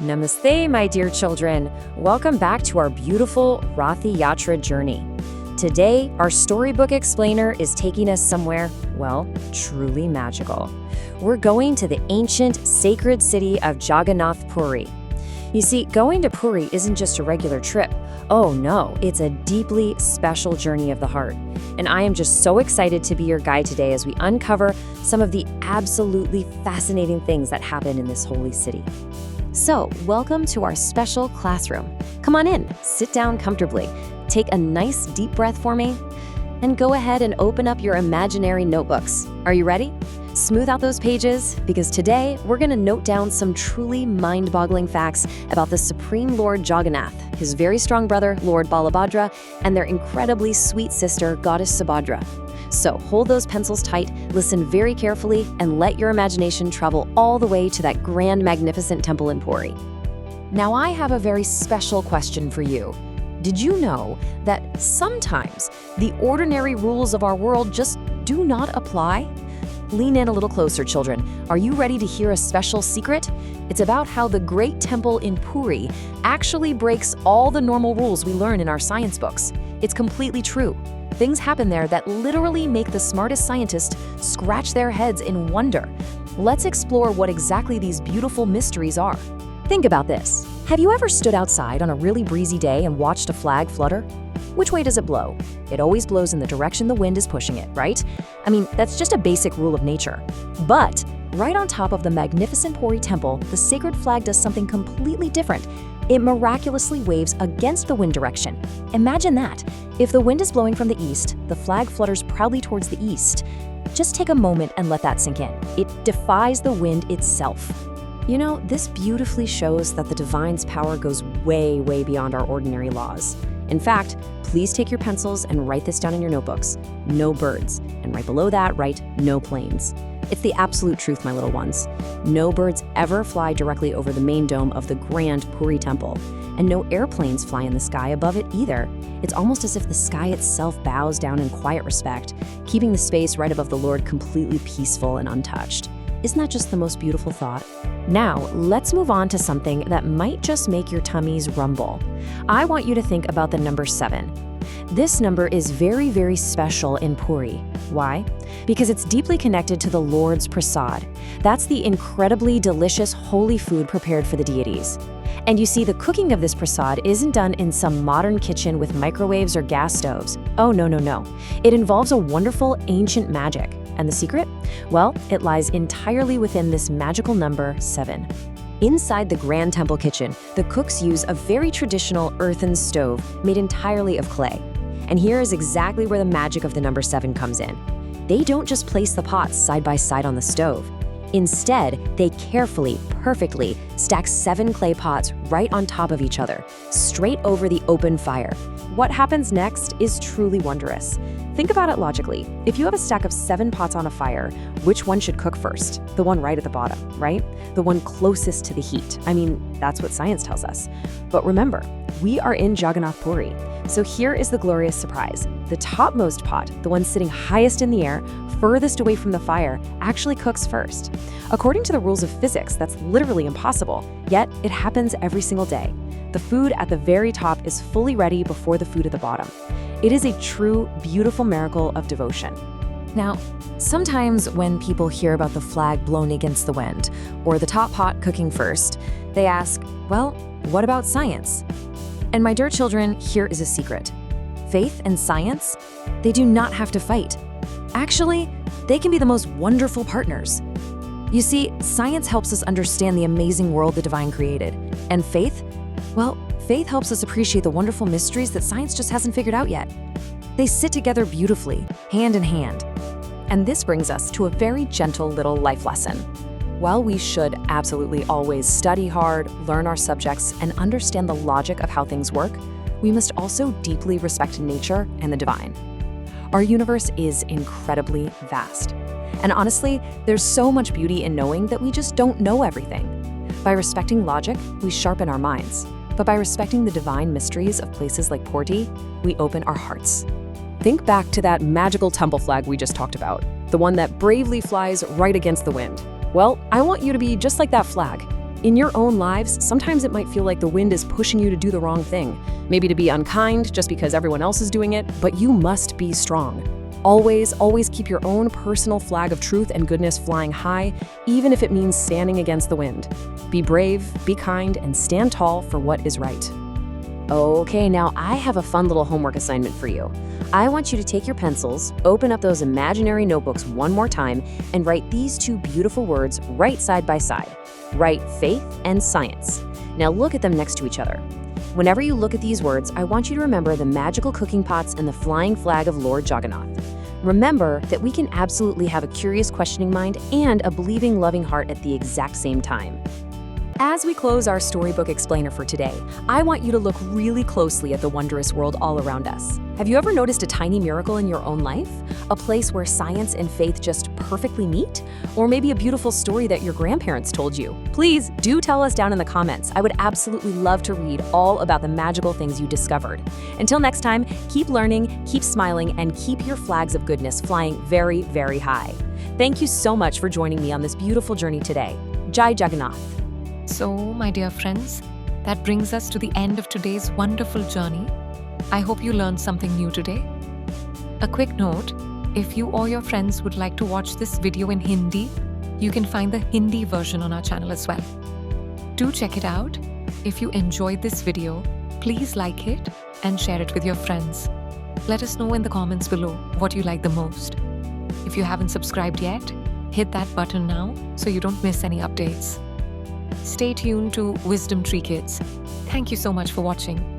Namaste, my dear children. Welcome back to our beautiful Rath Yatra journey. Today, our storybook explainer is taking us somewhere, well, truly magical. We're going to the ancient, sacred city of Jagannath Puri. You see, going to Puri isn't just a regular trip. Oh no, it's a deeply special journey of the heart. And I am just so excited to be your guide today as we uncover some of the absolutely fascinating things that happen in this holy city. So, welcome to our special classroom. Come on in, sit down comfortably, take a nice deep breath for me, and go ahead and open up your imaginary notebooks. Are you ready? Smooth out those pages, because today we're going to note down some truly mind-boggling facts about the Supreme Lord Jagannath, his very strong brother, Lord Balabhadra, and their incredibly sweet sister, Goddess Subhadra. So hold those pencils tight, listen very carefully, and let your imagination travel all the way to that grand, magnificent temple in Puri. Now I have a very special question for you. Did you know that sometimes the ordinary rules of our world just do not apply? Lean in a little closer, children. Are you ready to hear a special secret? It's about how the great temple in Puri actually breaks all the normal rules we learn in our science books. It's completely true. Things happen there that literally make the smartest scientists scratch their heads in wonder. Let's explore what exactly these beautiful mysteries are. Think about this. Have you ever stood outside on a really breezy day and watched a flag flutter? Which way does it blow? It always blows in the direction the wind is pushing it, right? I mean, that's just a basic rule of nature. But right on top of the magnificent Puri temple, the sacred flag does something completely different. It miraculously waves against the wind direction. Imagine that. If the wind is blowing from the east, the flag flutters proudly towards the east. Just take a moment and let that sink in. It defies the wind itself. You know, this beautifully shows that the divine's power goes way, way beyond our ordinary laws. In fact, please take your pencils and write this down in your notebooks. No birds. And right below that, write no planes. It's the absolute truth, my little ones. No birds ever fly directly over the main dome of the grand Puri temple. And no airplanes fly in the sky above it either. It's almost as if the sky itself bows down in quiet respect, keeping the space right above the Lord completely peaceful and untouched. Isn't that just the most beautiful thought? Now, let's move on to something that might just make your tummies rumble. I want you to think about the number 7. This number is very, very special in Puri. Why? Because it's deeply connected to the Lord's prasad. That's the incredibly delicious holy food prepared for the deities. And you see, the cooking of this prasad isn't done in some modern kitchen with microwaves or gas stoves. Oh, no, no, no. It involves a wonderful ancient magic. And the secret? Well, it lies entirely within this magical number 7. Inside the Grand Temple kitchen, the cooks use a very traditional earthen stove made entirely of clay. And here is exactly where the magic of the number 7 comes in. They don't just place the pots side by side on the stove. Instead, they carefully, perfectly stack 7 clay pots right on top of each other, straight over the open fire. What happens next is truly wondrous. Think about it logically. If you have a stack of 7 pots on a fire, which one should cook first? The one right at the bottom, right? The one closest to the heat. I mean, that's what science tells us. But remember, we are in Jagannath Puri. So here is the glorious surprise. The topmost pot, the one sitting highest in the air, furthest away from the fire, actually cooks first. According to the rules of physics, that's literally impossible, yet it happens every single day. The food at the very top is fully ready before the food at the bottom. It is a true, beautiful miracle of devotion. Now, sometimes when people hear about the flag blown against the wind, or the top pot cooking first, they ask, well, what about science? And my dear children, here is a secret. Faith and science, they do not have to fight. Actually, they can be the most wonderful partners. You see, science helps us understand the amazing world the divine created. And faith? Well, faith helps us appreciate the wonderful mysteries that science just hasn't figured out yet. They sit together beautifully, hand in hand. And this brings us to a very gentle little life lesson. While we should absolutely always study hard, learn our subjects, and understand the logic of how things work, we must also deeply respect nature and the divine. Our universe is incredibly vast. And honestly, there's so much beauty in knowing that we just don't know everything. By respecting logic, we sharpen our minds. But by respecting the divine mysteries of places like Puri, we open our hearts. Think back to that magical temple flag we just talked about, the one that bravely flies right against the wind. Well, I want you to be just like that flag. In your own lives, sometimes it might feel like the wind is pushing you to do the wrong thing, maybe to be unkind just because everyone else is doing it, but you must be strong. Always keep your own personal flag of truth and goodness flying high, even if it means standing against the wind. Be brave, be kind, and stand tall for what is right. Okay, now I have a fun little homework assignment for you. I want you to take your pencils, open up those imaginary notebooks one more time, and write these two beautiful words right side by side. Write faith and science. Now look at them next to each other. Whenever you look at these words, I want you to remember the magical cooking pots and the flying flag of Lord Jagannath. Remember that we can absolutely have a curious, questioning mind and a believing, loving heart at the exact same time. As we close our storybook explainer for today, I want you to look really closely at the wondrous world all around us. Have you ever noticed a tiny miracle in your own life? A place where science and faith just perfectly meet? Or maybe a beautiful story that your grandparents told you? Please do tell us down in the comments. I would absolutely love to read all about the magical things you discovered. Until next time, keep learning, keep smiling, and keep your flags of goodness flying very, very high. Thank you so much for joining me on this beautiful journey today. Jai Jagannath. So, my dear friends, that brings us to the end of today's wonderful journey. I hope you learned something new today. A quick note, if you or your friends would like to watch this video in Hindi, you can find the Hindi version on our channel as well. Do check it out. If you enjoyed this video, please like it and share it with your friends. Let us know in the comments below what you like the most. If you haven't subscribed yet, hit that button now so you don't miss any updates. Stay tuned to Wisdom Tree Kids. Thank you so much for watching.